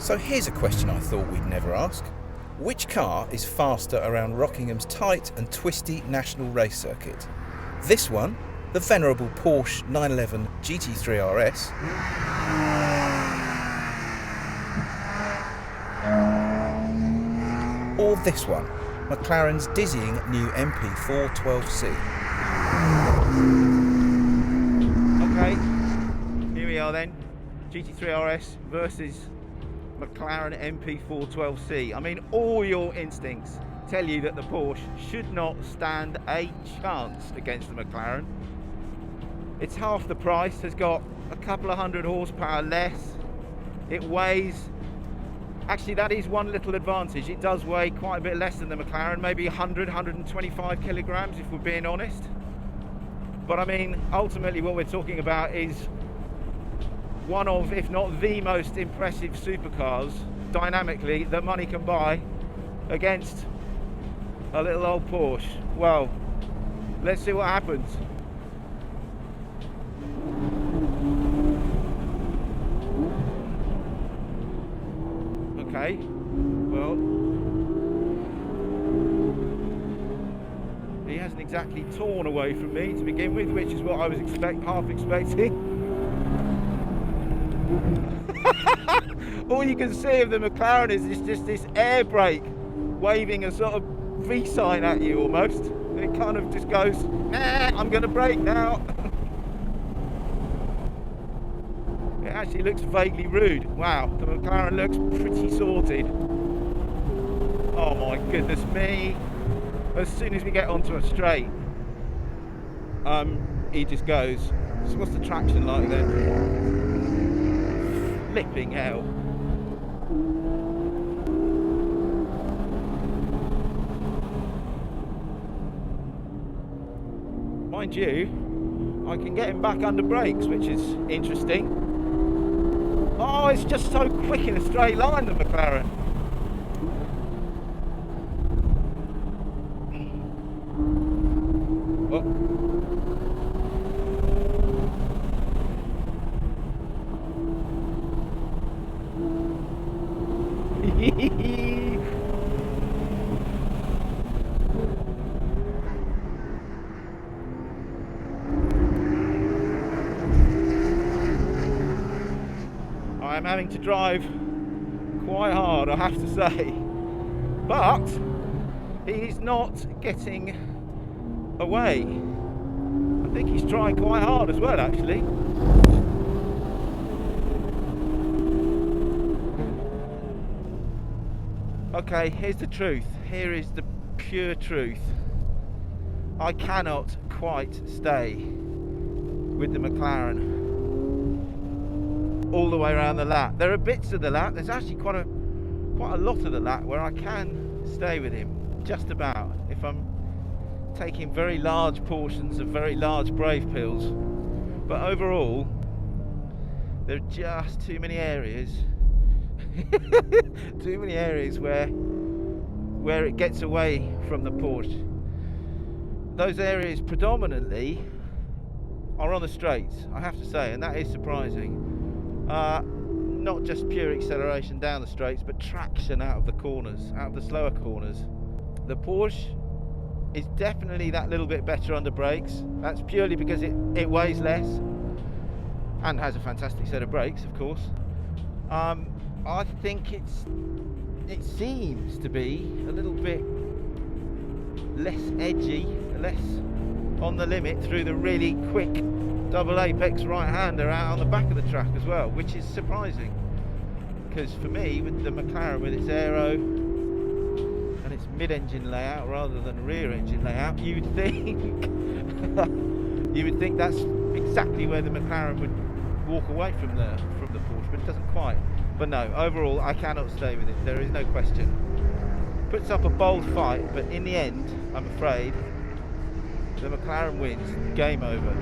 So here's a question I thought we'd never ask. Which car is faster around Rockingham's tight and twisty national race circuit? This one, the venerable Porsche 911 GT3 RS, or this one, McLaren's dizzying new MP4-12C. Okay, here we are then, GT3 RS versus McLaren MP4-12C. I mean, all your instincts tell you that the Porsche should not stand a chance against the McLaren. It's half the price, has got a couple of hundred horsepower less, it weighs, actually that is one little advantage, it does weigh quite a bit less than the McLaren, maybe 125 kilograms if we're being honest. But I mean, ultimately what we're talking about is one of, if not the most impressive supercars dynamically that money can buy against a little old Porsche. Well, let's see what happens. Okay, well, he hasn't exactly torn away from me to begin with, which is what I was half expecting. All you can see of the McLaren is just this air brake waving a sort of V sign at you almost. It kind of just goes, nah, I'm going to brake now. It actually looks vaguely rude. Wow, the McLaren looks pretty sorted. Oh my goodness me. As soon as we get onto a straight, he just goes. So what's the traction like then? Flipping hell. Mind you, I can get him back under brakes, which is interesting. Oh, it's just so quick in a straight line, the McLaren. Oh. I'm having to drive quite hard, I have to say, but he's not getting away. I think he's trying quite hard as well, actually. Okay, here's the truth. Here is the pure truth. I cannot quite stay with the McLaren all the way around the lap. There are bits of the lap, there's actually quite a lot of the lap where I can stay with him, just about, if I'm taking very large portions of very large brave pills. But overall, there are just too many areas where it gets away from the Porsche. Those areas predominantly are on the straights, I have to say, and that is surprising. Not just pure acceleration down the straights, but traction out of the corners, out of the slower corners. The Porsche is definitely that little bit better under brakes. That's purely because it weighs less and has a fantastic set of brakes, of course. I think it seems to be a little bit less edgy, less on the limit through the really quick double apex right-hander out on the back of the track as well, which is surprising, because for me, with the McLaren with its aero and its mid-engine layout rather than rear-engine layout, you would think that's exactly where the McLaren would walk away from the Porsche, but it doesn't quite. But no, overall I cannot stay with it, there is no question. Puts up a bold fight, but in the end, I'm afraid the McLaren wins. Game over.